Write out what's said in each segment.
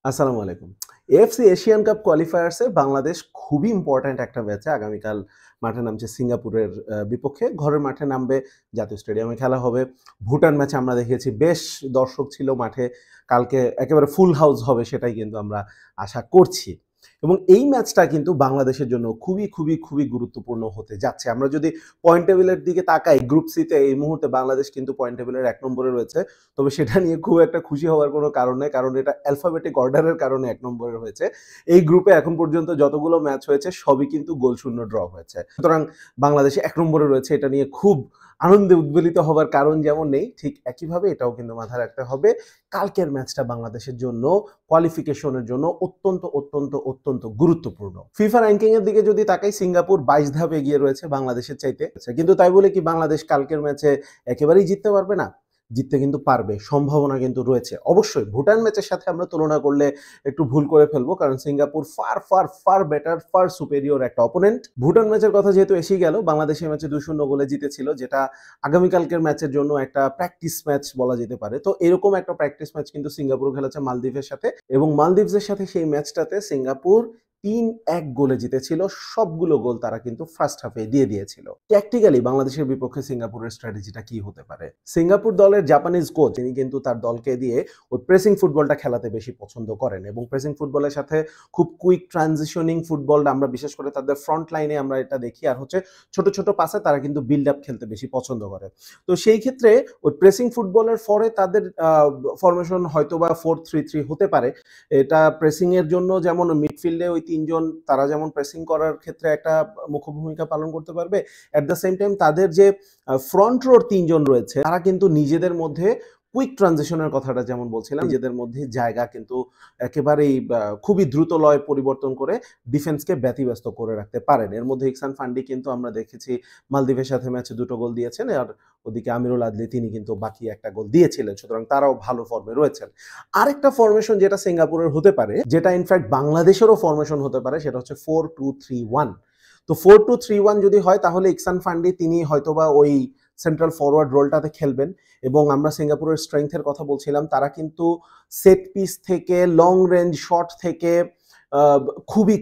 আসসালামু আলাইকুম। AFC Asian cup কোয়ালিফায়ার্সে Bangladesh খুবই ইম্পোর্টেন্ট একটা ম্যাচে আগামীকাল মাঠে নামছে সিঙ্গাপুরের বিপক্ষে। ঘরের মাঠে নামবে, জাতীয় স্টেডিয়ামে খেলা হবে। ভুটান ম্যাচে আমরা দেখেছি বেশ দর্শক ছিল মাঠে। কালকে একেবারে ফুল হাউস হবে সেটাই কিন্তু আমরা আশা করছি। এবং এই ম্যাচটা কিন্তু বাংলাদেশের জন্য খুবই গুরুত্বপূর্ণ হতে যাচ্ছে। আমরা যদি পয়েন্ট টেবিলের দিকে তাকাই, গ্রুপ সি-তে এই মুহূর্তে বাংলাদেশ কিন্তু পয়েন্ট টেবিলের ১ নম্বরে রয়েছে। তবে সেটা নিয়ে খুব একটা খুশি হওয়ার কোনো কারণ নেই। কারণ এটা অ্যালফাবেটিক অর্ডারের কারণে ১ নম্বরে হয়েছে। এই গ্রুপে এখন পর্যন্ত যতগুলো ম্যাচ হয়েছে সবই কিন্তু গোলশূন্য ড্র হয়েছে। সুতরাং বাংলাদেশ ১ নম্বরে রয়েছে, এটা নিয়ে খুব আনন্দে উদ্বেলিত হবার কারণ যেমন নেই, ঠিক একইভাবে এটাও কিন্তু মাথায় রাখতে হবে। কালকের ম্যাচটা বাংলাদেশের জন্য কোয়ালিফিকেশনের জন্য অত্যন্ত গুরুত্বপূর্ণ। ফিফা র‍্যাংকিং এর দিকে যদি তাকাই, সিঙ্গাপুর ২২ ধাপ এগিয়ে রয়েছে বাংলাদেশের চাইতে। কিন্তু তাই বলে কি বাংলাদেশ কালকের ম্যাচে একেবারেই জিততে পারবে না? জিততে কিন্তু পারবে, সম্ভাবনা কিন্তু রয়েছে। অবশ্যই ভুটান ম্যাচের সাথে আমরা তুলনা করলে একটু ভুল করে ফেলবো, কারণ Singapore far better, far superior একটা অপোনেন্ট। ভুটান ম্যাচের কথা যেহেতু এসেই গেল, বাংলাদেশ এই ম্যাচে ২-০ গোলে জিতেছিল, যেটা আগামীকালকের ম্যাচের জন্য একটা প্র্যাকটিস ম্যাচ বলা যেতে পারে। তো এরকম একটা প্র্যাকটিস ম্যাচ কিন্তু সিঙ্গাপুর খেলেছে মালদ্বীপের সাথে, এবং মালদ্বীপসের সাথে সেই ম্যাচটাতে সিঙ্গাপুর ৩-১ গোলে জিতেছিল। সবগুলো গোল তারা কিন্তু ফার্স্ট হাফে দিয়ে দিয়েছিল। ট্যাকটিক্যালি বাংলাদেশের বিপক্ষে সিঙ্গাপুরের স্ট্র্যাটেজিটা কি হতে পারে? সিঙ্গাপুর দলের জাপানিজ কোচ, তিনি কিন্তু তার দলকে দিয়ে ওই প্রেসিং ফুটবলটা খেলাতে বেশি পছন্দ করেন, এবং প্রেসিং ফুটবলের সাথে খুব কুইক ট্রানজিশনিং ফুটবলটা আমরা বিশেষ করে তাদের ফ্রন্ট লাইনে আমরা এটা দেখি। আর হচ্ছে ছোট পাসে তারা কিন্তু বিল্ড আপ খেলতে বেশি পছন্দ করে। তো সেই ক্ষেত্রে ওই প্রেসিং ফুটবলের পরে তাদের ফরমেশন হয়তোবা 4-3-3 হতে পারে। এটা প্রেসিং এর জন্য যেমন মিডফিল্ডে ওই ৩ জন তারা যেমন প্রেসিং করার ক্ষেত্রে একটা মুখ্য ভূমিকা পালন করতে পারবে। এট দ্য সেম টাইম তাদের যে ফ্রন্ট রোর ৩ জন রয়েছে, তারা কিন্তু নিজেদের মধ্যে কুইক ট্রানজিশনের কথাটা যেমন বলছিলাম, নিজেদের মধ্যে জায়গা কিন্তু একেবারেই খুবই দ্রুত লয় পরিবর্তন করে ডিফেন্সকে ব্যতিব্যস্ত করে রাখতে পারেন। এর মধ্যে ইহসান ফান্ডি কিন্তু আমরা দেখেছি মালদ্বীপের সাথে ম্যাচে ২ টো গোল দিয়েছেন, আর ওদিকে আমিরুল আদলি তিনি কিন্তু বাকি একটা গোল দিয়েছিলেন। সুতরাং তারাও ভালো ফর্মে রয়েছেন। আরেকটা ফরমেশন যেটা সিঙ্গাপুরের হতে পারে, যেটা ইনফ্যাক্ট বাংলাদেশেরও ফরমেশন হতে পারে, সেটা হচ্ছে 4-2-3-1। তো 4-2-3-1 যদি হয়, তাহলে ইহসান ফান্ডি তিনি হয়তোবা ওই সেন্ট্রাল ফরওয়ার্ড রোলটাতে খেলবেন। এবং আমরা সিঙ্গাপুরের স্ট্রেংথের কথা বলছিলাম, তারা কিন্তু সেট পিস থেকে, লং রেঞ্জ শট থেকে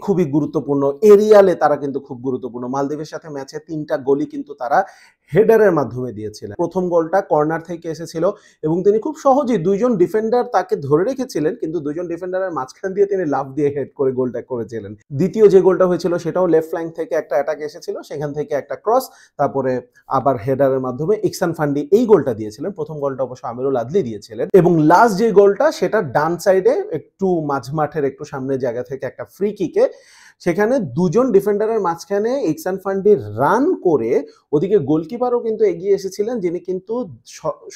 খুবই গুরুত্বপূর্ণ এরিয়ালে তারা কিন্তু খুব গুরুত্বপূর্ণ। মালদ্বীপের সাথে ম্যাচে ৩টা গোলই কিন্তু তারা হেডারের মাধ্যমে দিয়েছিলেন। প্রথম গোলটা কর্নার থেকে এসেছিল, এবং তিনি খুব সহজেই ২ জন ডিফেন্ডার তাকে ধরে রেখেছিলেন, কিন্তু ২ জন ডিফেন্ডারের মাঝখান দিয়ে তিনি লাফ দিয়ে হেড করে গোলটা করেছিলেন। দ্বিতীয় যে গোলটা হয়েছিল সেটাও লেফট ফ্ল্যাঙ্ক থেকে একটা অ্যাটাক এসেছিল, সেখান থেকে একটা ক্রস, তারপরে আবার হেডারের মাধ্যমে ইহসান ফান্ডি এই গোলটা দিয়েছিলেন। প্রথম গোলটা অবশ্য আমিরুল আদলি দিয়েছিলেন, এবং লাস্ট যে গোলটা সেটা ডান সাইডে একটু মাঝমাঠের একটু সামনের জায়গা থেকে একটা ফ্রি কিকে, সেখানে ২ জন ডিফেন্ডারের মাঝখানে ইহসান ফান্ডি রান করে, ওদিকে গোলকিপারও কিন্তু এগিয়ে এসেছিলেন, যিনি কিন্তু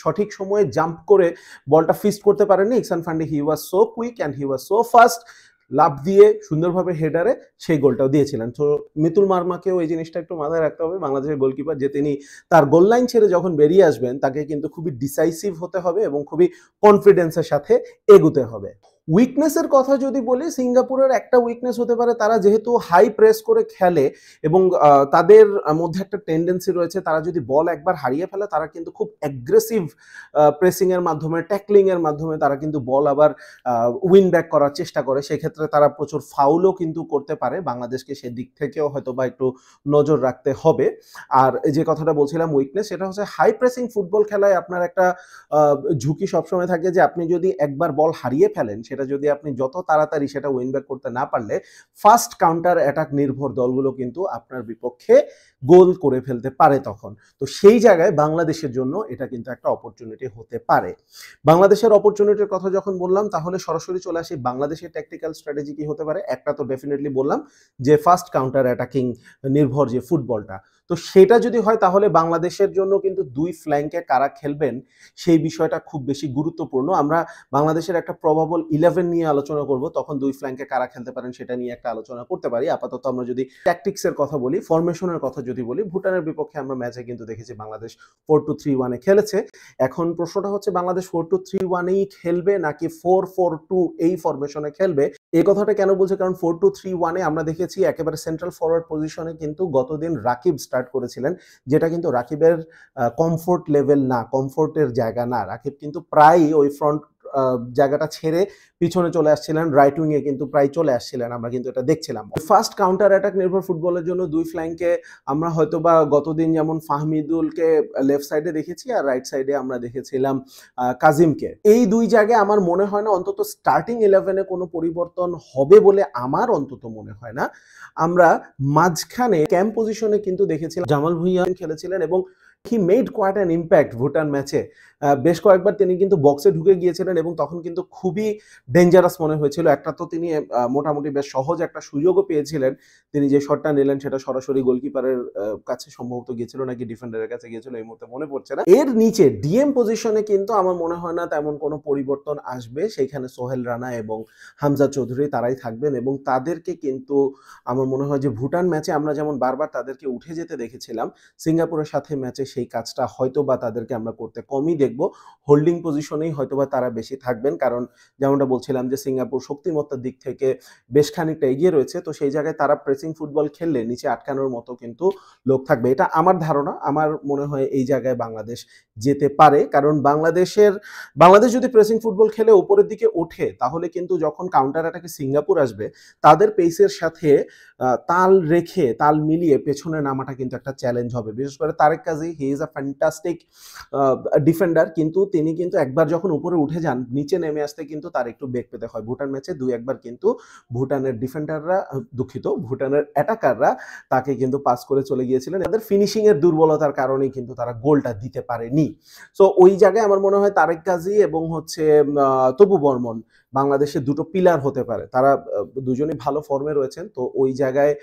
সঠিক সময়ে জাম্প করে বলটা ফিস্ট করতে পারেননি। Ihsan Fandi he was so quick and he was so fast, লাফ দিয়ে সুন্দরভাবে হেডারে সেই গোলটাও দিয়েছিলেন। তো মিতুল মার্মাকেও এই জিনিসটা একটু মাথায় রাখতে হবে, বাংলাদেশের গোলকিপার, যে তিনি তার গোল লাইন ছেড়ে যখন বেরিয়ে আসবেন, তাকে কিন্তু খুবই ডিসাইসিভ হতে হবে এবং খুবই কনফিডেন্সের সাথে এগুতে হবে। উইকনেসের কথা যদি বলি, সিঙ্গাপুরের একটা উইকনেস হতে পারে, তারা যেহেতু হাই প্রেস করে খেলে এবং তাদের মধ্যে একটা টেন্ডেন্সি রয়েছে, তারা যদি বল একবার হারিয়ে ফেলে, তারা কিন্তু খুব অ্যাগ্রেসিভ প্রেসিং এর মাধ্যমে, ট্যাকলিং এর মাধ্যমে তারা কিন্তু বল আবার উইন ব্যাক করার চেষ্টা করে। সেক্ষেত্রে তারা প্রচুর ফাউলও কিন্তু করতে পারে। বাংলাদেশকে সেদিক থেকেও হয়তো বা একটু নজর রাখতে হবে। আর যে কথাটা বলছিলাম উইকনেস, সেটা হচ্ছে হাই প্রেসিং ফুটবল খেলায় আপনার একটা ঝুঁকি সবসময় থাকে, যে আপনি যদি একবার বল হারিয়ে ফেলেন, সেটা যদি আপনি যত তাড়াতাড়ি সেটা উইন ব্যাক করতে না পারলে, ফাস্ট কাউন্টার অ্যাটাক নির্ভর দলগুলো কিন্তু আপনার বিপক্ষে গোল করে ফেলতে পারে তখন। তো সেই জায়গায় বাংলাদেশের জন্য এটা কিন্তু একটা অপরচুনিটি হতে পারে। বাংলাদেশের অপরচুনিটির কথা যখন বললাম, তাহলে সরাসরি চলে আসি বাংলাদেশের ট্যাকটিক্যাল স্ট্র্যাটেজি কি হতে পারে। একটা তো ডেফিনেটলি বললাম, যে ফাস্ট কাউন্টার অ্যাটাকিং নির্ভর যে ফুটবলটা, তো সেটা যদি হয়, তাহলে বাংলাদেশের জন্য কিন্তু ২ ফ্ল্যাঙ্কে কারা খেলবেন সেই বিষয়টা খুব বেশি গুরুত্বপূর্ণ। আমরা বাংলাদেশের একটা প্রবাবল 11 নিয়ে আলোচনা করব, তখন ২ ফ্ল্যাঙ্কে কারা খেলতে পারেন সেটা নিয়ে একটা আলোচনা করতে পারি। আপাতত আমরা যদি ট্যাকটিক্সের কথা বলি, ফরমেশনের কথা যদি বলি, ভুটানের বিপক্ষে আমরা ম্যাচে কিন্তু দেখেছি বাংলাদেশ 4-2-3-1 এ খেলেছে। এখন প্রশ্নটা হচ্ছে, বাংলাদেশ 4-2-3-1 এই খেলবে নাকি 4-4-2 এই ফরমেশনে খেলবে? এই কথাটা কেন বলছি, কারণ 4-2-3-1 এ আমরা দেখেছি একেবারে সেন্ট্রাল ফরওয়ার্ড পজিশনে কিন্তু গতদিন রাকিব স্টার্ট করেছিলেন, যেটা কিন্তু রাকিবের কমফোর্ট লেভেল না, কমফোর্টের জায়গা না। রাকিব কিন্তু প্রায়ই ওই ফ্রন্ট জায়গাটা ছেড়ে পিছনে চলে আসছিলেন, রাইট উইংয়ে কিন্তু প্রায় চলে আসছিলেন, আমরা কিন্তু এটা দেখছিলাম। ফার্স্ট কাউন্টার অ্যাটাক নির্ভর ফুটবলের জন্য দুই ফ্ল্যাঙ্কে আমরা হয়তোবা গতদিন যেমন ফাহমিদুলকে লেফট সাইডে দেখেছি আর রাইট সাইডে আমরা দেখেছিলাম কাজিমকে। এই দুই জায়গায় আমার মনে হয় না অন্তত স্টার্টিং 11-এ কোনো পরিবর্তন হবে বলে আমার অন্তত মনে হয় না। আমরা মাঝখানে ক্যাম্প পজিশনে কিন্তু দেখেছিলাম জামাল ভুঁইয়া খেলেছিলেন এবং he made quite an impact Bhutan ম্যাচে। বেশ কয়েকবার তিনি কিন্তু বক্সে ঢুকে গিয়েছিলেন এবং তখন কিন্তু খুবই ডেঞ্জারাস মনে হয়েছিল। একটা তো তিনি মোটামুটি বেশ সহজ একটা সুযোগও পেয়েছিলেন। তিনি যে শটটা নিলেন সেটা সরাসরি গোলকিপারের কাছে সম্ভবত গিয়েছিল নাকি ডিফেন্ডারের কাছে গিয়েছিল, এই মুহূর্তে মনে পড়ছে না। এর নিচে ডিএম পজিশনে কিন্তু আমার মনে হয় না তেমন কোনো পরিবর্তন আসবে। সেইখানে সোহেল রানা এবং হামজা চৌধুরী তারাই থাকবেন এবং তাদেরকে কিন্তু আমার মনে হয় যে ভুটান ম্যাচে আমরা যেমন বারবার তাদেরকে উঠে যেতে দেখেছিলাম, সিঙ্গাপুরের সাথে ম্যাচে সেই কাজটা হয়তোবা তাদেরকে আমরা করতে কমই দেখব। হোল্ডিং পজিশনেই হয়তোবা তারা বেশি থাকবেন, কারণ যেমনটা বলছিলাম যে সিঙ্গাপুর শক্তিমত্তার দিক থেকে বেশ খানিকটা এগিয়ে রয়েছে। তো সেই জায়গায় তারা প্রেসিং ফুটবল খেললে নিচে আটকানোর মতো কিন্তু লোক থাকবে। এটা আমার ধারণা। আমার মনে হয় এই জায়গায় বাংলাদেশ যেতে পারে, কারণ বাংলাদেশ যদি প্রেসিং ফুটবল খেলে উপরের দিকে ওঠে তাহলে কিন্তু যখন কাউন্টার অ্যাটাকে সিঙ্গাপুর আসবে তাদের পেসের সাথে তাল মিলিয়ে পেছনে নামাটা কিন্তু একটা চ্যালেঞ্জ হবে। বিশেষ করে Tareq Kazi, he is a fantastic defender, কিন্তু তিনি কিন্তু একবার যখন উপরে উঠে যান নিচে নেমে আসতে কিন্তু তার একটু বেগ পেতে হয়। ভুটান ম্যাচে দুই একবার কিন্তু ভুটানের ভুটানের অ্যাটাকাররা তাকে কিন্তু পাস করে চলে গিয়েছিলেন। তাদের ফিনিশিং এর দুর্বলতার কারণেই কিন্তু তারা গোলটা দিতে পারেনি। সো ওই জায়গায় আমার মনে হয় তারেক কাজী এবং তপু বর্মন বাংলাদেশের দুটো পিলার হতে পারে। তারা দুজনেই ভালো ফর্মে রয়েছেন। তো ওই জায়গায়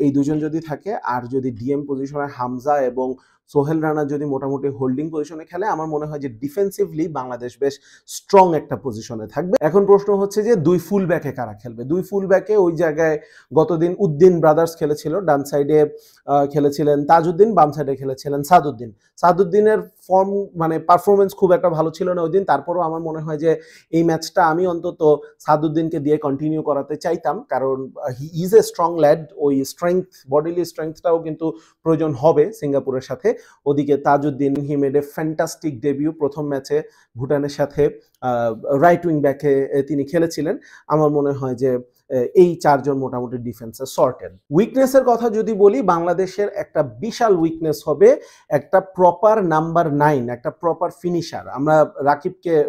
এই দুজন যদি থাকে আর যদি ডিএম পজিশনে হামজা এবং সোহেল রানা যদি মোটামুটি হোল্ডিং পজিশনে খেলে, আমার মনে হয় যে ডিফেন্সিভলি বাংলাদেশ বেশ স্ট্রং একটা পজিশনে থাকবে। এখন প্রশ্ন হচ্ছে যে দুই ফুল ব্যাকে কারা খেলবে। দুই ফুল ব্যাকে ওই জায়গায় গতদিন উদ্দিন ব্রাদার্স খেলেছিল, ডান সাইডে খেলেছিলেন তাজউদ্দিন, বাম সাইডে খেলেছিলেন সাদউদ্দিন। সাদউদ্দিনের ফর্ম পারফরমেন্স খুব একটা ভালো ছিল না ওই দিন। তারপরও আমার মনে হয় যে এই ম্যাচটা আমি অন্তত সাদউদ্দিনকে দিয়ে কন্টিনিউ করাতে চাইতাম, কারণ he is a strong lad. ওই বডিলি স্ট্রেংথটাও কিন্তু প্রয়োজন হবে সিঙ্গাপুরের সাথে। ওদিকে Tajuddin, he made a fantastic debut প্রথম ম্যাচে ভুটানের সাথে, রাইট উইং ব্যাকে তিনি খেলেছিলেন। আমার মনে হয় যে এই চারজন মোটামুটি ডিফেন্সে সর্টেড। উইকনেসের কথা যদি বলি, বাংলাদেশের একটা বিশাল উইকনেস হবে একটা প্রপার নাম্বার 9, একটা প্রপার ফিনিশার। আমরা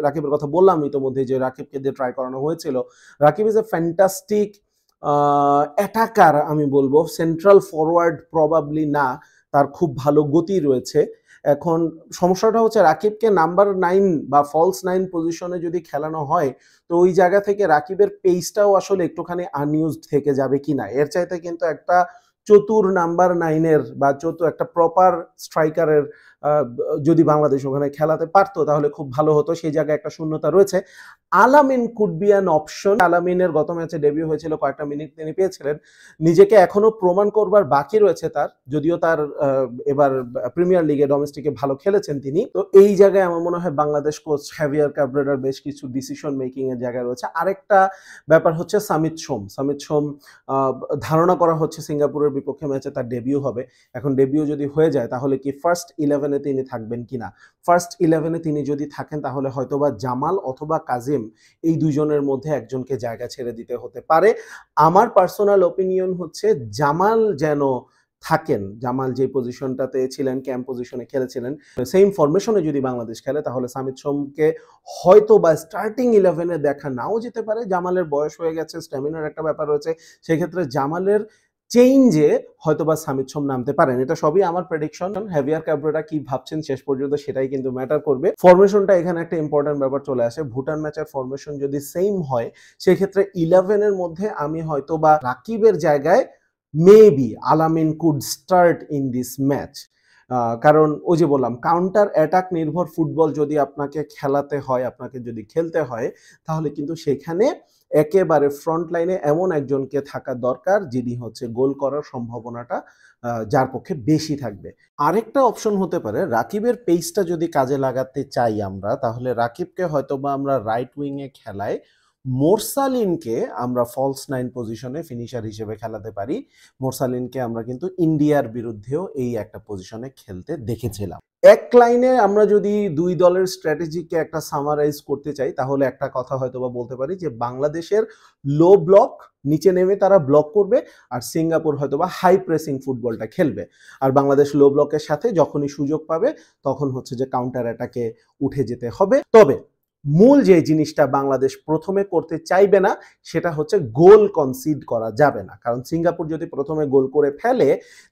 রাকিবের কথা বললাম ইতোমধ্যে যে রাকিবকে দিয়ে ট্রাই করানো হয়েছিল। Rakib is a fantastic attacker, আমি বলবো সেন্ট্রাল ফরওয়ার্ড প্রবাবলি না, তার খুব ভালো গতি রয়েছে। এখন সমস্যাটা হচ্ছে রাকিবকে নাম্বার 9 বা ফলস 9 পজিশনে যদি খেলানো হয় তো ওই জায়গা থেকে রাকিবের পেসটাও আসলে একটুখানি আনইউজড থেকে যাবে কিনা। এর চাইতে কিন্তু একটা চতুর নাম্বার 9-এর বা একটা প্রপার স্ট্রাইকারের যদি বাংলাদেশ ওখানে খেলাতে পারতো তাহলে খুব ভালো হতো। সেই জায়গায় একটা শূন্যতা রয়েছে। আলামিন কুড বি অ্যান অপশন। আলামিনের গত ম্যাচে ডেবিউ হয়েছিল, কয়েকটা মিনিট তিনি পেয়েছিলেন। নিজেকে এখনো প্রমাণ করবার বাকি রয়েছে তার, যদিও তার এবার প্রিমিয়ার লিগে ডোমেস্টিকে ভালো খেলেছেন তিনি। তো এই জায়গায় আমার মনে হয় বাংলাদেশ কোচ হেভিয়ার ক্যাব্রেরার বেশ কিছু ডিসিশন মেকিং এর জায়গা রয়েছে। আরেকটা ব্যাপার হচ্ছে সামিত সোম ধারণা করা হচ্ছে সিঙ্গাপুরের বিপক্ষে ম্যাচে তার ডেবিউ হবে। এখন ডেবিউ যদি হয়ে যায় তাহলে কি ফার্স্ট 11-এ তিনি থাকবেন কিনা। ফার্স্ট 11-এ তিনি যদি থাকেন তাহলে হয়তোবা জামাল অথবা কাজিম, এই দুজনের মধ্যে একজনকে জায়গা ছেড়ে দিতে হতে পারে। আমার পার্সোনাল ওপিনিয়ন হচ্ছে জামাল যেন থাকেন। জামাল যে পজিশনটাতে ছিলেন, ক্যাম্প পজিশনে খেলেছিলেন, সেম ফরমেশনে যদি বাংলাদেশ খেলে তাহলে সামিত সোমকে হয়তো বা স্টার্টিং 11-এ দেখা নাও যেতে পারে। জামালের বয়স হয়ে গেছে, স্ট্যামিনার একটা ব্যাপার রয়েছে, সেক্ষেত্রে জামালের চেঞ্জে হয়তোবা সামিত সোম নামতে পারেন। এটা সবই আমার প্রেডিকশন। হেভিয়ার ক্যাব্রেরা কি ভাবছেন শেষ পর্যন্ত সেটাই কিন্তু ম্যাটার করবে। ফরমেশনটা এখানে একটা ইম্পর্টেন্ট ব্যাপার চলে আসে। ভুটান ম্যাচের ফরমেশন যদি সেম হয় সেক্ষেত্রে 11-এর মধ্যে আমি হয়তোবা রাকিবের জায়গায় মেবি আলামিন could start in this match. কারণ ওই যে বললাম, কাউন্টার অ্যাটাক নির্ভর ফুটবল যদি আপনাকে খেলাতে হয়, আপনাকে যদি খেলতে হয়, তাহলে কিন্তু সেখানে একেবারে ফ্রন্ট লাইনে এমন একজনকে থাকা দরকার যিনি গোল করার সম্ভাবনাটা যার পক্ষে বেশি থাকবে। আরেকটা অপশন হতে পারে, রাকিবের পেসটা যদি কাজে লাগাতে চাই আমরা, তাহলে রাকিবকে হয়তোবা আমরা রাইট উইংয়ে খেলায় মোরসালিনকে আমরা ফলস 9 পজিশনে ফিনিশার হিসেবে খেলাতে পারি। মোরসালিনকে আমরা কিন্তু ইন্ডিয়ার বিরুদ্ধেও এই একটা পজিশনে খেলতে দেখেছিলাম। এক লাইনে আমরা যদি দুই দলের স্ট্র্যাটেজিকে একটা সামারাইজ করতে চাই তাহলে একটা কথা হয়তোবা বলতে পারি যে বাংলাদেশের লো ব্লক নিচে নেমে তারা ব্লক করবে আর সিঙ্গাপুর হয়তোবা হাই প্রেসিং ফুটবলটা খেলবে আর বাংলাদেশ লো ব্লকের সাথে যখনই সুযোগ পাবে তখন হচ্ছে যে কাউন্টার অ্যাটাকে উঠে যেতে হবে। তবে মূল যে জিনিসটা বাংলাদেশ প্রথমে করতে চাইবে না সেটা হচ্ছে গোল কনসিড করা যাবে না, কারণ সিঙ্গাপুর যদি প্রথমে গোল করে ফেলে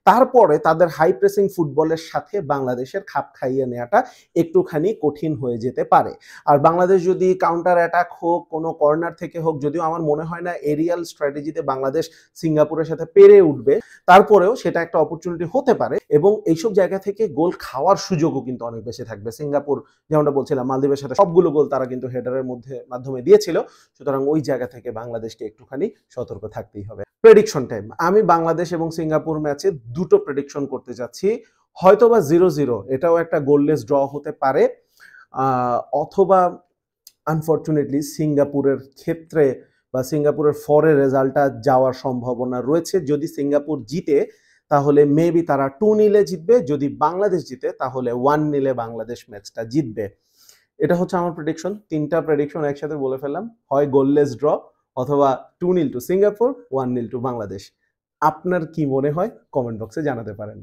তারপরে তাদের হাই প্রেসিং ফুটবলের সাথে বাংলাদেশের খাপ খাইয়ে নেওয়াটা একটুখানি কঠিন হয়ে যেতে পারে। আর বাংলাদেশ যদি কাউন্টার অ্যাটাক হোক কোনো কর্নার থেকে হোক, যদিও আমার মনে হয় না এরিয়াল স্ট্র্যাটেজিতে বাংলাদেশ সিঙ্গাপুরের সাথে পেরে উঠবে, তারপরেও সেটা একটা অপরচুনিটি হতে পারে এবং এইসব জায়গা থেকে গোল খাওয়ার সুযোগও কিন্তু অনেক বেশি থাকবে। সিঙ্গাপুর যেমনটা বলছিলাম মালদ্বীপের সাথে সবগুলো গোল তারা কিন্তু হেডারের মাধ্যমে দিয়েছিল, সুতরাং ওই জায়গা থেকে বাংলাদেশকে একটুখানি সতর্ক থাকতেই হবে। প্রেডিকশন টাইম, আমি বাংলাদেশ এবং সিঙ্গাপুর ম্যাচে দুটো প্রেডিকশন করতে যাচ্ছি। হয়তোবা 0-0 এটাও একটা গোললেস ড্র হতে পারে, অথবা আনফরচুনেটলি সিঙ্গাপুরের ক্ষেত্রে বা সিঙ্গাপুরের ফরে রেজাল্টটা যাওয়ার সম্ভাবনা রয়েছে। যদি সিঙ্গাপুর জিতে তাহলে মেবি তারা 2-0 জিতবে, যদি বাংলাদেশ জিতে তাহলে 1-0 বাংলাদেশ ম্যাচটা জিতবে। এটা হচ্ছে আমার প্রেডিকশন। তিনটা প্রেডিকশন একসাথে বলে ফেললাম, হয় গোললেস ড্র অথবা 2-0 টু সিঙ্গাপুর, 1-0 টু বাংলাদেশ। আপনার কি মনে হয় কমেন্ট বক্সে জানাতে পারেন।